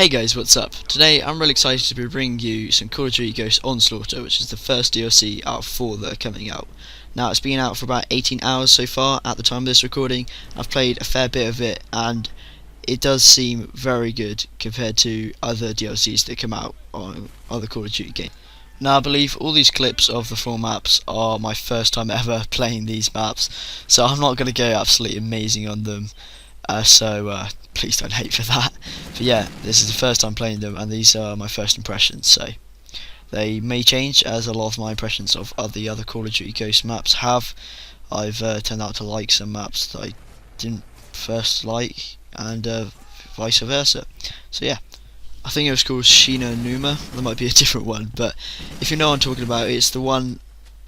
Hey guys, what's up? Today I'm really excited to be bringing you some Call of Duty Ghosts Onslaught, which is the first DLC out of 4 that are coming out. Now it's been out for about 18 hours so far at the time of this recording. I've played a fair bit of it and it does seem very good compared to other DLCs that come out on other Call of Duty games. Now I believe all these clips of the 4 maps are my first time ever playing these maps, so I'm not going to go absolutely amazing on them. Please don't hate for that. But yeah, this is the first time playing them, and these are my first impressions. So they may change, as a lot of my impressions of the other Call of Duty Ghost maps have. I've turned out to like some maps that I didn't first like, and vice versa. So yeah, I think it was called Shina Numa. There might be a different one, but if you know what I'm talking about, it's the one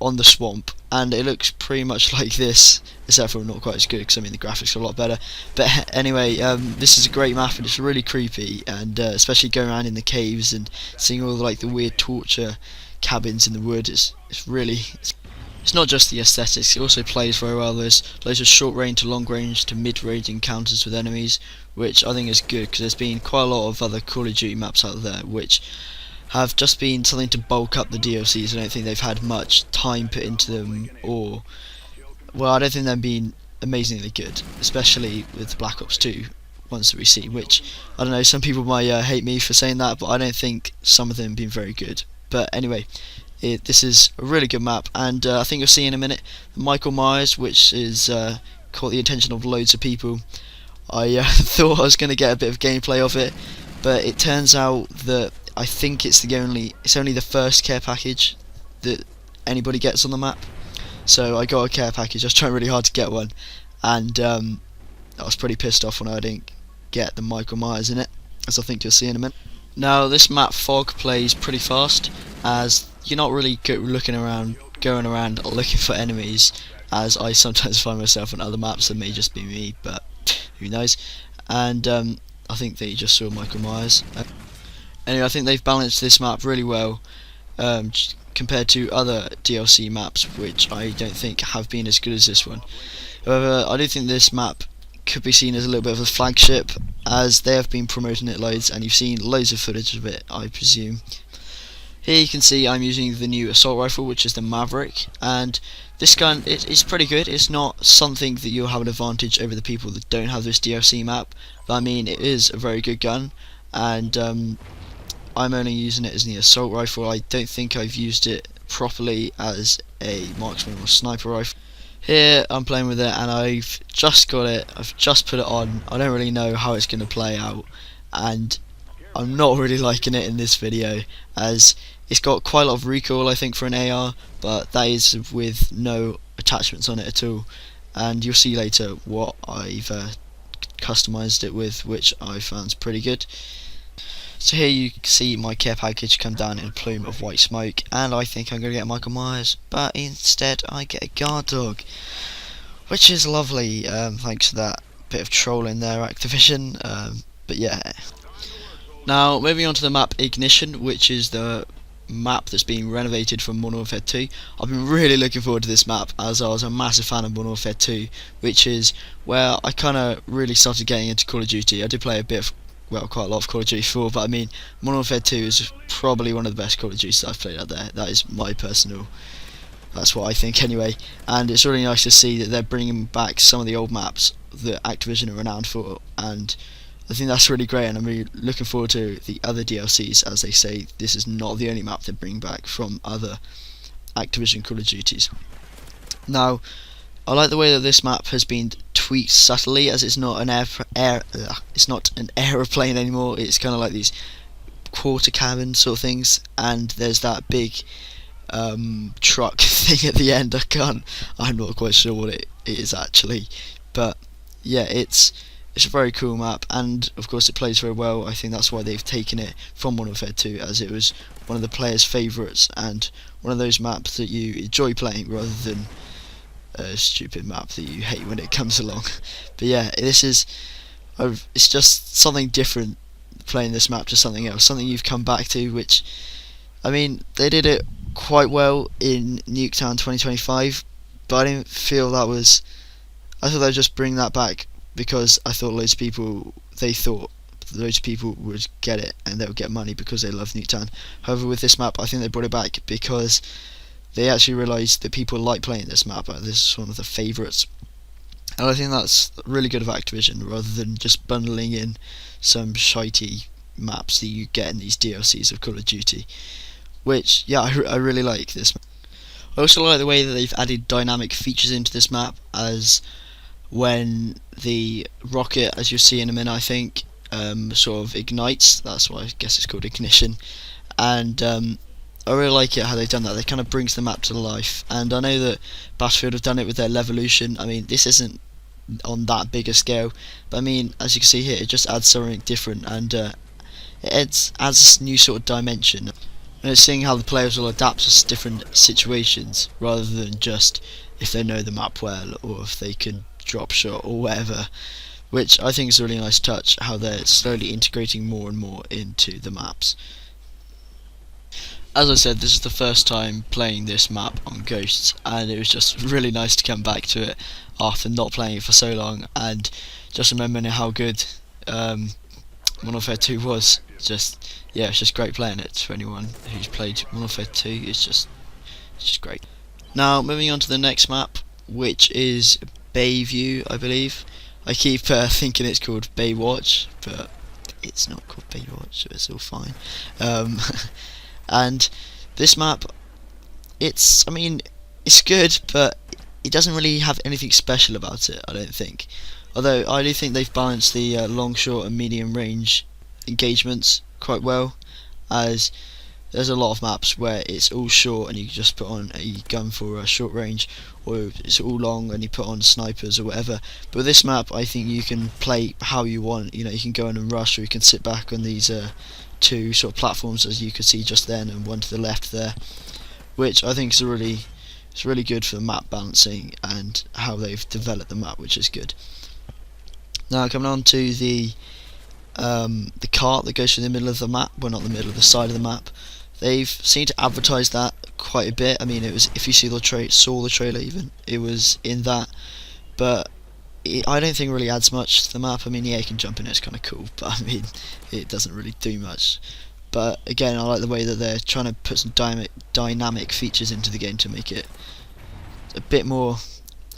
on the swamp, and it looks pretty much like this, except for not quite as good because I mean the graphics are a lot better. But anyway, this is a great map and it's really creepy, and especially going around in the caves and seeing all the weird torture cabins in the wood. It's not just the aesthetics, it also plays very well. There's loads of short range to long range to mid range encounters with enemies, which I think is good because there's been quite a lot of other Call of Duty maps out there which have just been something to bulk up the DLCs. I don't think they've had much time put into them, or well, I don't think they've been amazingly good, especially with Black Ops 2 ones that we see, which I don't know, some people might hate me for saying that, but I don't think some of them have been very good. But anyway, this is a really good map, and I think you'll see in a minute Michael Myers, which is caught the attention of loads of people. I thought I was going to get a bit of gameplay of it, but it turns out that I think it's only the first care package that anybody gets on the map. So I got a care package. I was trying really hard to get one, and I was pretty pissed off when I didn't get the Michael Myers in it, as I think you'll see in a minute. Now this map Fog plays pretty fast, as you're not really going around looking for enemies, as I sometimes find myself on other maps. That may just be me, but who knows. And I think that you just saw Michael Myers. Anyway, I think they've balanced this map really well compared to other DLC maps, which I don't think have been as good as this one. However, I do think this map could be seen as a little bit of a flagship, as they have been promoting it loads, and you've seen loads of footage of it, I presume. Here you can see I'm using the new assault rifle, which is the Maverick, and this gun is pretty good. It's not something that you'll have an advantage over the people that don't have this DLC map, but I mean it is a very good gun, and I'm only using it as the assault rifle. I don't think I've used it properly as a marksman or sniper rifle. Here I'm playing with it, and I've just got it, I've just put it on. I don't really know how it's going to play out, and I'm not really liking it in this video, as it's got quite a lot of recoil I think for an AR, but that is with no attachments on it at all, and you'll see later what I've customized it with, which I found pretty good. So here you can see my care package come down in a plume of white smoke, and I think I'm going to get Michael Myers, but instead I get a guard dog, which is lovely, thanks to that bit of trolling there, Activision. But yeah. Now moving on to the map Ignition, which is the map that's being renovated from Modern Warfare 2. I've been really looking forward to this map, as I was a massive fan of Modern Warfare 2, which is where I kind of really started getting into Call of Duty. I did play quite a lot of Call of Duty 4, but I mean Modern Warfare 2 is probably one of the best Call of Duties I've played out there. That is that's what I think anyway, and it's really nice to see that they're bringing back some of the old maps that Activision are renowned for, and I think that's really great, and I'm really looking forward to the other DLCs. As they say, this is not the only map they bring back from other Activision Call of Duties. Now I like the way that this map has been tweaked subtly, as it's not an aeroplane anymore. It's kind of like these quarter cabin sort of things, and there's that big truck thing at the end. I'm not quite sure what it is actually, but yeah, it's a very cool map, and of course it plays very well. I think that's why they've taken it from Modern Warfare 2, as it was one of the players' favourites and one of those maps that you enjoy playing rather than a stupid map that you hate when it comes along. But yeah, it's just something different, playing this map to something else, something you've come back to, which, I mean, they did it quite well in Nuketown 2025, but I didn't feel that was, I thought they'd just bring that back because I thought loads of people, they thought loads of people would get it and they would get money because they love Nuketown. However, with this map, I think they brought it back because they actually realised that people like playing this map. This is one of the favourites, and I think that's really good of Activision, rather than just bundling in some shitey maps that you get in these DLCs of Call of Duty. Which, yeah, I really like this map. I also like the way that they've added dynamic features into this map, as when the rocket, as you'll see in a minute, I think, sort of ignites. That's why I guess it's called Ignition. And I really like it how they've done that. They kind of brings the map to life. And I know that Battlefield have done it with their Levolution. I mean, this isn't on that big a scale, but I mean, as you can see here, it just adds something different, and it adds this new sort of dimension. And it's seeing how the players will adapt to different situations, rather than just if they know the map well or if they can drop shot or whatever, which I think is a really nice touch, how they're slowly integrating more and more into the maps. As I said, this is the first time playing this map on Ghosts, and it was just really nice to come back to it after not playing it for so long, and just remembering how good Modern Warfare 2 was. Yeah, it's just great playing it. For anyone who's played Modern Warfare 2, it's just great. Now, moving on to the next map, which is Bayview, I believe. I keep thinking it's called Baywatch, but it's not called Baywatch, so it's all fine. And this map, I mean, it's good, but it doesn't really have anything special about it, I don't think. Although I do think they've balanced the long, short and medium range engagements quite well, as there's a lot of maps where it's all short and you just put on a gun for a short range, or it's all long and you put on snipers or whatever. But with this map, I think you can play how you want. You know, you can go in and rush, or you can sit back on these two sort of platforms, as you could see just then, and one to the left there, which I think is really good for the map balancing and how they've developed the map, which is good. Now coming on to the cart that goes through the middle of the map, well, not the middle, the side of the map. They've seemed to advertise that quite a bit. I mean, it was, if you see saw the trailer even, it was in that, but I don't think it really adds much to the map. I mean, yeah, you can jump in, it's kind of cool, but I mean, it doesn't really do much. But again, I like the way that they're trying to put some dynamic features into the game to make it a bit more,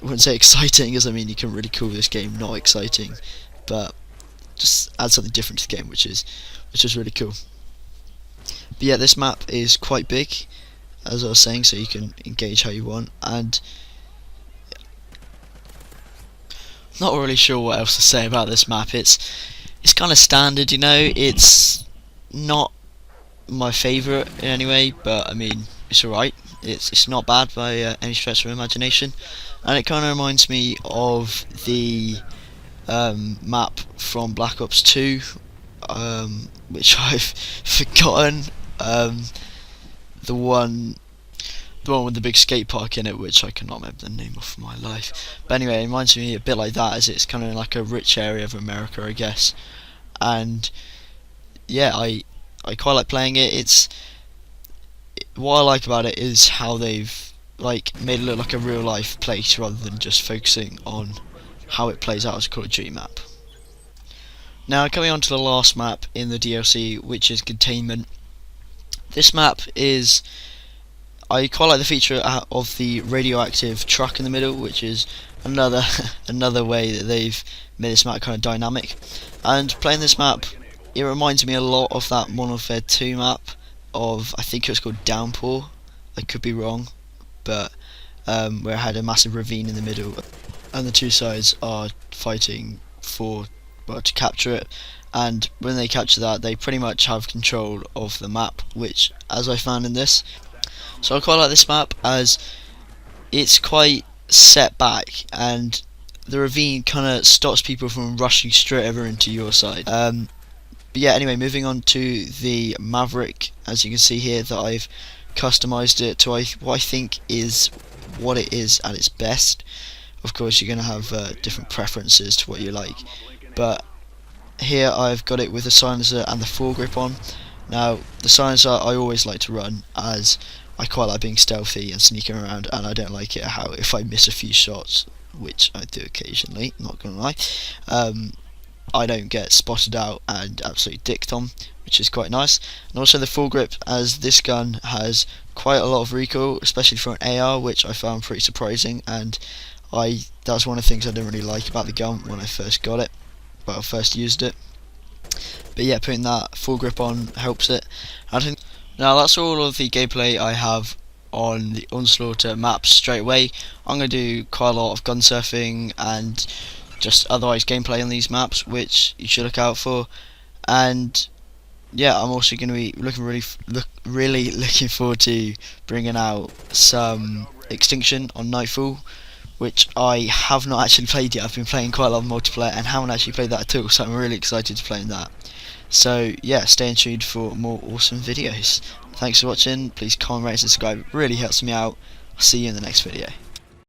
I wouldn't say exciting, as I mean, you can really call this game not exciting, but just add something different to the game, which is really cool. But yeah, this map is quite big, as I was saying, so you can engage how you want, and not really sure what else to say about this map. It's kind of standard, you know. It's not my favourite in any way, but I mean, it's alright. It's not bad by any stretch of imagination, and it kind of reminds me of the map from Black Ops 2, which I've forgotten. The one with the big skate park in it, which I cannot remember the name of for my life. But anyway, it reminds me a bit like that, as it's kind of like a rich area of America, I guess. And yeah, I quite like playing it. What I like about it is how they've like made it look like a real life place, rather than just focusing on how it plays out as a Call of Duty map. Now coming on to the last map in the DLC, which is Containment. This map is, I quite like the feature of the radioactive truck in the middle, which is another way that they've made this map kind of dynamic. And playing this map, it reminds me a lot of that Modern Warfare 2 map of, I think it was called Downpour, I could be wrong, but where it had a massive ravine in the middle, and the two sides are fighting to capture it. And when they capture that, they pretty much have control of the map, which, as I found in this. So I quite like this map, as it's quite set back, and the ravine kind of stops people from rushing straight over into your side. But yeah, anyway, moving on to the Maverick, as you can see here, that I've customized it to what I think is what it is at its best. Of course, you're going to have different preferences to what you like, but here I've got it with the silencer and the foregrip on. Now, the silencer I always like to run, as I quite like being stealthy and sneaking around, and I don't like it if I miss a few shots, which I do occasionally, not gonna lie. I don't get spotted out and absolutely dicked on, which is quite nice. And also the foregrip, as this gun has quite a lot of recoil, especially for an AR, which I found pretty surprising, and that's one of the things I didn't really like about the gun when I first got it, but I first used it. But yeah, putting that foregrip on helps it. I think now that's all of the gameplay I have on the Onslaught maps straight away. I'm going to do quite a lot of gun surfing and just otherwise gameplay on these maps, which you should look out for. And yeah, I'm also going to be really looking forward to bringing out some Extinction on Nightfall, which I have not actually played yet. I've been playing quite a lot of multiplayer and haven't actually played that at all, so I'm really excited to play that. So yeah, stay tuned for more awesome videos. Thanks for watching. Please comment, rate, and subscribe. It really helps me out. I'll see you in the next video.